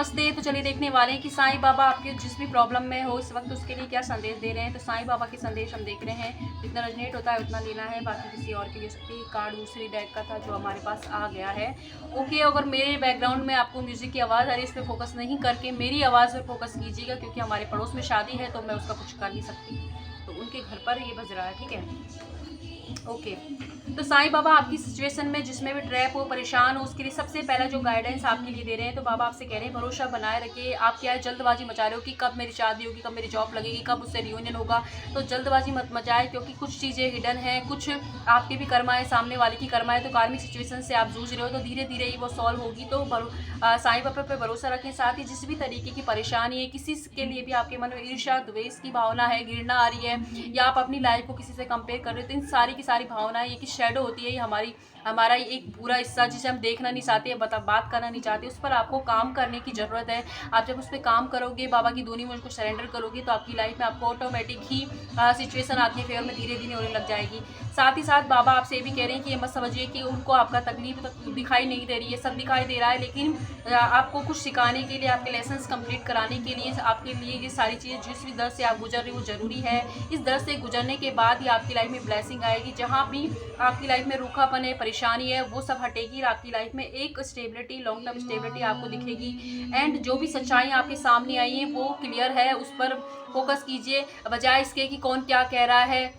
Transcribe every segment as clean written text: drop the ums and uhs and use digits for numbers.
नमस्ते। तो चलिए देखने वाले हैं कि साईं बाबा आपके जिस भी प्रॉब्लम में हो इस वक्त उसके लिए क्या संदेश दे रहे हैं। तो साईं बाबा के संदेश हम देख रहे हैं, जितना रेजोनेट होता है उतना लेना है, बाकी किसी और के लिए सकती है। कार्ड दूसरी डेक का था जो हमारे पास आ गया है। ओके, अगर मेरे बैकग्राउंड में आपको म्यूजिक की आवाज़ आ रही है, इस पर फोकस नहीं करके मेरी आवाज़ पर फोकस कीजिएगा, क्योंकि हमारे पड़ोस में शादी है तो मैं उसका कुछ कर नहीं सकती। तो उनके घर पर ये बज रहा है, ठीक है। ओके, तो साईं बाबा आपकी सिचुएशन में जिसमें भी ट्रैप हो, परेशान हो, उसके लिए सबसे पहला जो गाइडेंस आपके लिए दे रहे हैं, तो बाबा आपसे कह रहे हैं भरोसा बनाए रखिए। आप क्या है, जल्दबाजी मचा रहे हो कि कब मेरी शादी होगी, कब मेरी जॉब लगेगी, कब उससे रियूनियन होगा। तो जल्दबाजी मत मचाए, क्योंकि कुछ चीज़ें हिडन हैं, कुछ आपके भी कर्मा है, सामने वाले की कर्मा है। तो कार्मिक सिचुएशन से आप जूझ रहे हो, तो धीरे धीरे ही वो सॉल्व होगी। तो साईं बाबा पे भरोसा रखें। साथ ही जिस भी तरीके की परेशानी है, किसी के लिए भी आपके मन में ईर्ष्या, द्वेष की भावना है, घृणा आ रही है, या आप अपनी लाइफ को किसी से कंपेयर कर रहे हो, तो इन सारी की सारी भावनाएं, ये कि शेडो होती है, ये हमारा एक पूरा हिस्सा जिसे हम देखना नहीं चाहते, बात करना नहीं चाहते, उस पर आपको काम करने की ज़रूरत है। आप जब उस पर काम करोगे, बाबा की दूनी में उसको सरेंडर करोगे, तो आपकी लाइफ में आपको ऑटोमेटिक ही सिचुएशन आपके फेवर में धीरे धीरे होने लग जाएगी। साथ ही साथ बाबा आपसे ये भी कह रहे हैं कि ये मत समझिए कि उनको आपका तकलीफ दिखाई नहीं दे रही है, सब दिखाई दे रहा है, लेकिन आपको कुछ सिखाने के लिए, आपके लेसन्स कंप्लीट कराने के लिए, आपके लिए ये सारी चीज़ें, जिस भी दर्द से आप गुजर रहे हो वो ज़रूरी है। इस दर्द से गुजरने के बाद ही आपकी लाइफ में ब्लेसिंग आएगी। जहाँ भी आपकी लाइफ में रूखापन है, परेशानी है, वो सब हटेगी और आपकी लाइफ में एक स्टेबिलिटी, लॉन्ग टर्म स्टेबिलिटी आपको दिखेगी। एंड जो भी सच्चाई आपके सामने आई है वो क्लियर है, उस पर फोकस कीजिए, बजाय इसके कि कौन क्या कह रहा है।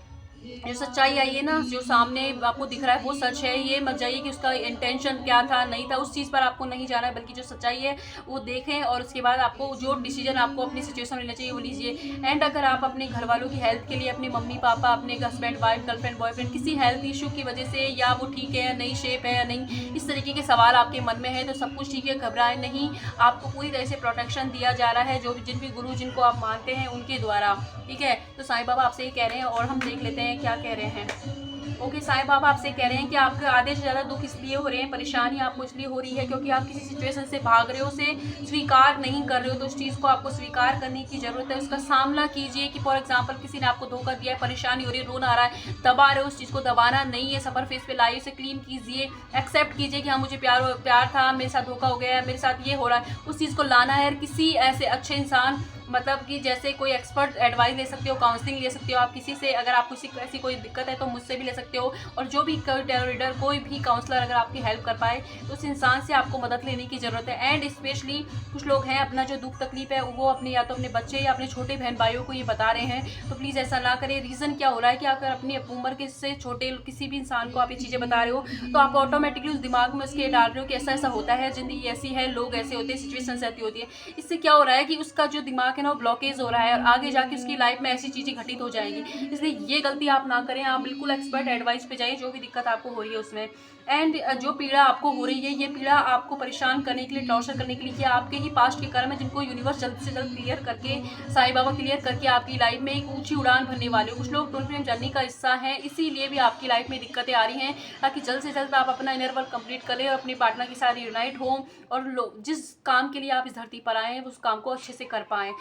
जो सच्चाई आई है ना, जो सामने आपको दिख रहा है वो सच है। ये मत जाइए कि उसका इंटेंशन क्या था, नहीं था, उस चीज़ पर आपको नहीं जाना है, बल्कि जो सच्चाई है वो देखें और उसके बाद आपको जो डिसीजन आपको अपनी सिचुएशन में लेना चाहिए वो लीजिए। एंड अगर आप अपने घर वालों की हेल्थ के लिए, अपने मम्मी पापा, अपने हस्बैंड वाइफ, गर्लफ्रेंड बॉयफ्रेंड, किसी हेल्थ इशू की वजह से, या वो ठीक है या नहीं, शेप है या नहीं, इस तरीके के सवाल आपके मन में है, तो सब कुछ ठीक है, घबराएं नहीं। आपको पूरी तरह से प्रोटेक्शन दिया जा रहा है, जो भी जिन भी गुरु जिनको आप मानते हैं उनके द्वारा, ठीक है। तो साईं बाबा आपसे ये कह रहे हैं और हम देख लेते हैं क्या कह रहे हैं। ओके, साईं बाबा आपसे कह रहे हैं कि आपके आधे से ज़्यादा दुख इसलिए हो रहे हैं, परेशानी आपको इसलिए हो रही है, क्योंकि आप किसी सिचुएशन से भाग रहे हो, उसे स्वीकार नहीं कर रहे हो। तो उस चीज़ को आपको स्वीकार करने की ज़रूरत है, उसका सामना कीजिए। कि फॉर एग्जांपल किसी ने आपको धोखा दिया है, परेशानी हो रही है, रोना आ रहा है, दबा रहे हो, उस चीज़ को दबाना नहीं है, सफर फेस पे लाइए, उसे क्लीन कीजिए, एक्सेप्ट कीजिए कि हाँ मुझे प्यार था, मेरे साथ धोखा हो गया है, मेरे साथ ये हो रहा है, उस चीज़ को लाना है। किसी ऐसे अच्छे इंसान, मतलब कि जैसे कोई एक्सपर्ट एडवाइस ले सकते हो, काउंसलिंग ले सकते हो आप किसी से। अगर आपको किसी ऐसी कोई दिक्कत है तो मुझसे भी ले सकते हो। और जो भी टेरो रीडर, कोई भी काउंसलर अगर आपकी हेल्प कर पाए, तो उस इंसान से आपको मदद लेने की ज़रूरत है। एंड स्पेशली कुछ लोग हैं, अपना जो दुख तकलीफ है वो अपने, या तो अपने बच्चे या अपने छोटे बहन भाइयों को ये बता रहे हैं, तो प्लीज़ ऐसा ना करें। रीज़न क्या हो रहा है कि अगर अपनी उम्र के से छोटे किसी भी इंसान को आप ये चीज़ें बता रहे हो, तो आप ऑटोमेटिकली उस दिमाग में उसके डाल रहे हो कि ऐसा ऐसा होता है, ज़िंदगी ऐसी है, लोग ऐसे होते हैं, सिचुएशन ऐसी होती है। इससे क्या हो रहा है कि उसका जो दिमाग है ना वो ब्लॉकेज हो रहा है, और आगे जाके उसकी लाइफ में ऐसी चीज़ें घटित हो जाएंगी। इसलिए ये गलती आप ना करें, आप बिल्कुल एक्सपर्ट एडवाइस पे जाइए जो भी दिक्कत आपको हो रही है उसमें। एंड जो पीड़ा आपको हो रही है, ये पीड़ा आपको परेशान करने के लिए, टॉर्चर करने के लिए, ये आपके ही पास्ट के कर्म है, जिनको यूनिवर्स जल्द से जल्द क्लियर करके, साईं बाबा क्लियर करके आपकी लाइफ में एक ऊंची उड़ान भरने वाले हो। कुछ लोग ट्विन फ्लेम जर्नी का हिस्सा हैं, इसीलिए भी आपकी लाइफ में दिक्कतें आ रही हैं, ताकि जल्द से जल्द आप अपना इनर वर्क कंप्लीट करें और अपनी पार्टनर के साथ यूनाइट हो, और जिस काम के लिए आप इस धरती पर आए हैं उस काम को अच्छे से कर पाएँ।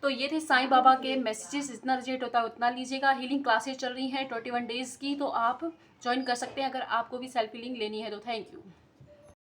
तो ये थे साईं बाबा के मैसेजेस। जितना रिजेक्ट होता है उतना लीजिएगा। हीलिंग क्लासेस चल रही हैं 21 डेज़ की, तो आप ज्वाइन कर सकते हैं अगर आपको भी सेल्फ हीलिंग लेनी है तो। Thank you.